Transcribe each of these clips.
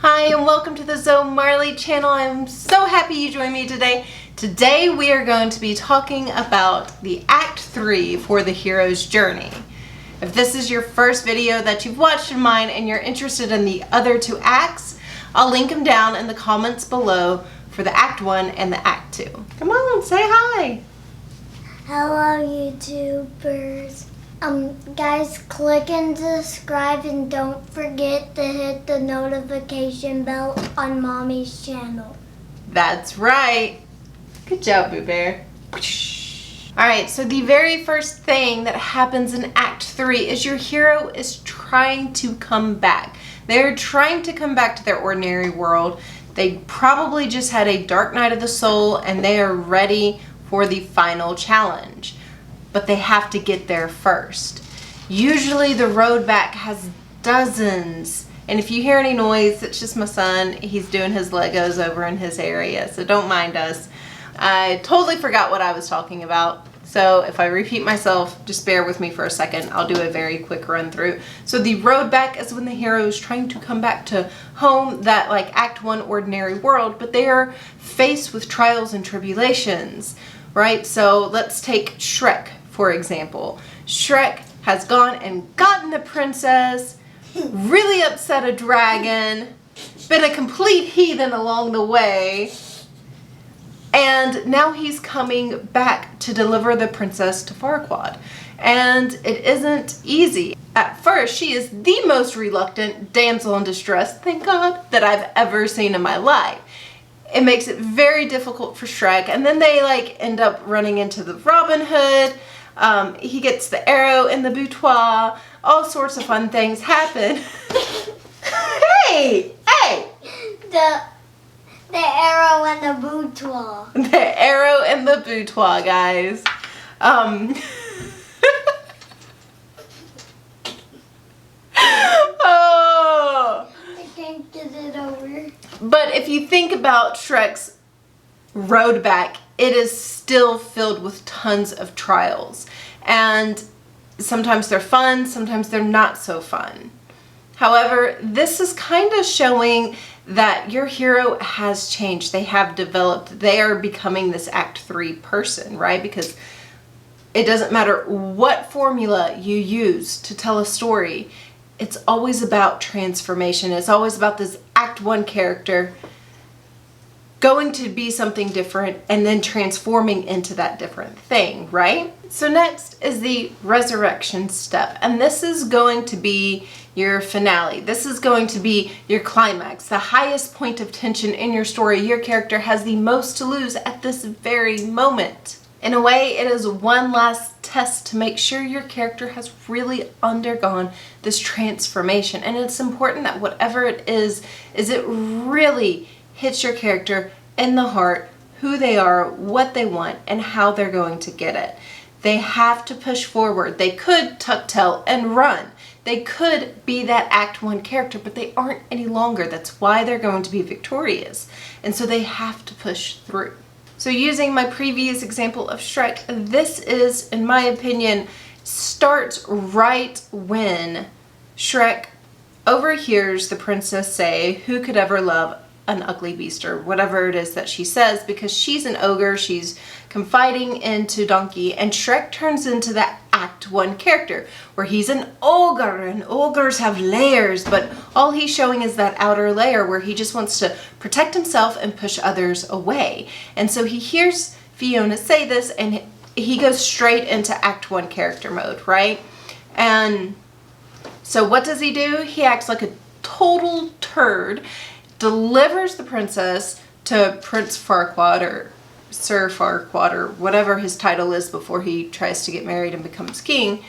Hi and welcome to the Zoe Marley channel. I'm so happy you joined me today. Today we are going to be talking about the Act 3 for the hero's journey. If this is your first video that you've watched of mine and you're interested in the other two acts, I'll link them down in the comments below for the Act 1 and the Act 2. Come on, say hi. Hello YouTubers. Guys, click and subscribe and don't forget to hit the notification bell on Mommy's channel. That's right. Good job, Boo Bear. Alright, so the very first thing that happens in Act 3 is your hero is trying to come back. They're trying to come back to their ordinary world. They probably just had a dark night of the soul and they are ready for the final challenge. But they have to get there first. Usually the road back has dozens. And if you hear any noise, it's just my son. He's doing his Legos over in his area, so don't mind us. I totally forgot what I was talking about. So if I repeat myself, just bear with me for a second. I'll do a very quick run through. So the road back is when the hero is trying to come back to home, that like Act 1 ordinary world, but they are faced with trials and tribulations, right? So let's take Shrek, for example. Shrek has gone and gotten the princess, really upset a dragon, been a complete heathen along the way, and now he's coming back to deliver the princess to Farquaad. And it isn't easy. At first, she is the most reluctant damsel in distress, thank God, that I've ever seen in my life. It makes it very difficult for Shrek, and then they like end up running into the Robin Hood. He gets the arrow in the boudoir. All sorts of fun things happen. Hey! The arrow and the boudoir. The arrow and the boudoir, guys. Oh. I can't get it over. But if you think about Shrek's road back, it is still filled with tons of trials. And sometimes they're fun, sometimes they're not so fun. However, this is kind of showing that your hero has changed. They have developed. They are becoming this Act 3 person, right? Because it doesn't matter what formula you use to tell a story. It's always about transformation. It's always about this Act 1 character going to be something different and then transforming into that different thing, right? So next is the resurrection step, and this is going to be your finale. This is going to be your climax, the highest point of tension in your story. Your character has the most to lose at this very moment. In a way, it is one last test to make sure your character has really undergone this transformation. And it's important that whatever it is it really hits your character in the heart, who they are, what they want, and how they're going to get it. They have to push forward. They could tuck tail and run. They could be that Act 1 character, but they aren't any longer. That's why they're going to be victorious. And so they have to push through. So using my previous example of Shrek, this is, in my opinion, starts right when Shrek overhears the princess say, "Who could ever love an ugly beast," or whatever it is that she says, because she's an ogre. She's confiding into Donkey, and Shrek turns into that Act 1 character where he's an ogre, and ogres have layers, but all he's showing is that outer layer where he just wants to protect himself and push others away. And so he hears Fiona say this and he goes straight into Act 1 character mode, right? And so what does he do? He acts like a total turd, delivers the princess to Prince Farquaad, or Sir Farquaad, or whatever his title is before he tries to get married and becomes king.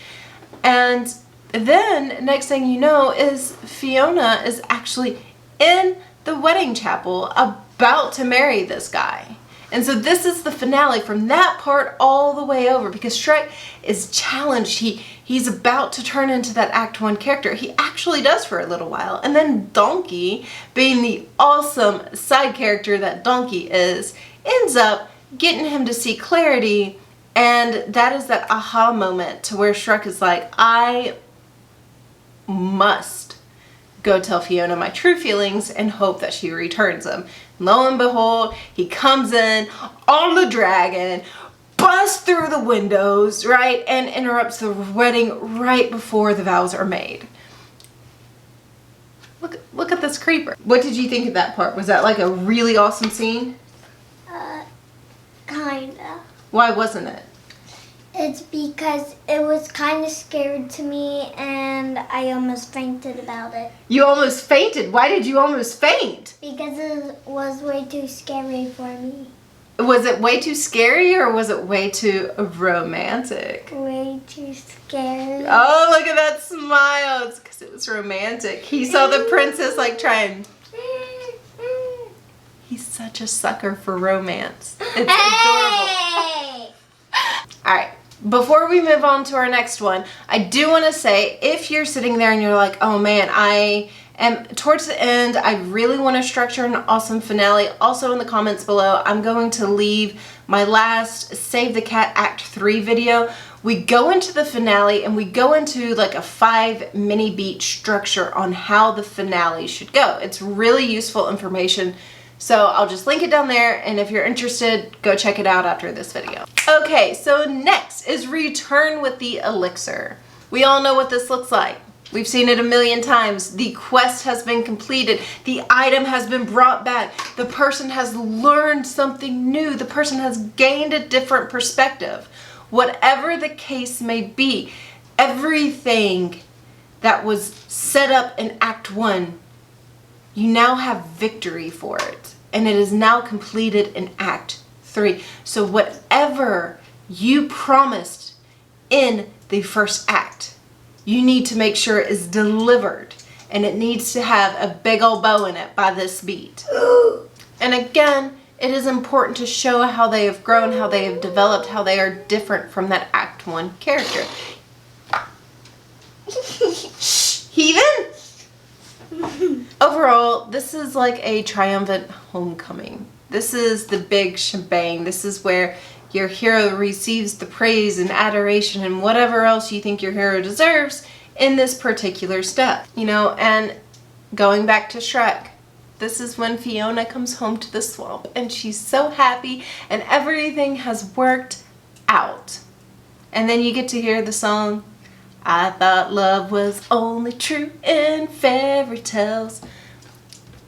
And then next thing you know is Fiona is actually in the wedding chapel about to marry this guy. And so this is the finale from that part all the way over, because Shrek is challenged. He's about to turn into that Act 1 character. He actually does for a little while. And then Donkey, being the awesome side character that Donkey is, ends up getting him to see clarity. And that is that aha moment to where Shrek is like, I must go tell Fiona my true feelings and hope that she returns them. Lo and behold, he comes in on the dragon, busts through the windows, right, and interrupts the wedding right before the vows are made. Look at this creeper. What did you think of that part? Was that like a really awesome scene? Kinda. Why wasn't it? It's because it was kind of scary to me and I almost fainted about it. You almost fainted. Why did you almost faint? Because it was way too scary for me. Was it way too scary or was it way too romantic? Way too scary. Oh, look at that smile. It's because it was romantic. He saw the princess like trying. He's such a sucker for romance. It's adorable. All right. Before we move on to our next one, I do want to say, if you're sitting there and you're like, oh man, I am towards the end, I really want to structure an awesome finale. Also in the comments below, I'm going to leave my last Save the Cat Act 3 video. We go into the finale and we go into like a 5 mini beat structure on how the finale should go. It's really useful information. So I'll just link it down there, and if you're interested, go check it out after this video. Okay, so next is Return with the Elixir. We all know what this looks like. We've seen it a million times. The quest has been completed. The item has been brought back. The person has learned something new. The person has gained a different perspective. Whatever the case may be, everything that was set up in Act 1, you now have victory for it. And it is now completed in Act 3. So whatever you promised in the first act, you need to make sure is delivered. And it needs to have a big old bow in it by this beat. And again, it is important to show how they have grown, how they have developed, how they are different from that Act 1 character. Shh, heathen! Overall, this is like a triumphant homecoming. This is the big shebang. This is where your hero receives the praise and adoration and whatever else you think your hero deserves in this particular step. You know, and going back to Shrek, this is when Fiona comes home to the swamp and she's so happy and everything has worked out. And then you get to hear the song, I thought love was only true in fairy tales.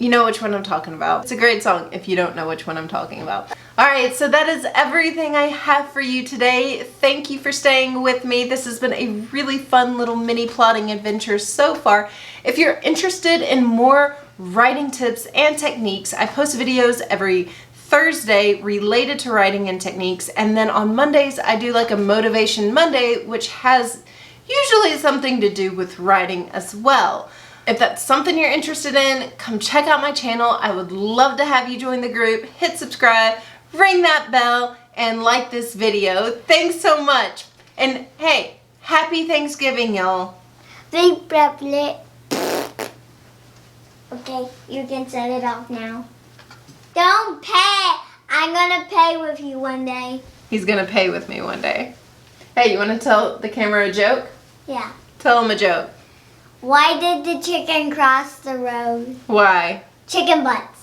You know which one I'm talking about. It's a great song if you don't know which one I'm talking about. Alright, so that is everything I have for you today. Thank you for staying with me. This has been a really fun little mini plotting adventure so far. If you're interested in more writing tips and techniques, I post videos every Thursday related to writing and techniques, and then on Mondays I do like a Motivation Monday, which has usually something to do with writing as well. If that's something you're interested in, come check out my channel. I would love to have you join the group. Hit subscribe, ring that bell, and like this video. Thanks so much. And hey, happy Thanksgiving, y'all. Big probably. Okay, you can set it off now. Don't pay. I'm gonna pay with you one day. He's gonna pay with me one day. Hey, you wanna tell the camera a joke? Yeah. Tell him a joke. Why did the chicken cross the road? Why? Chicken butt.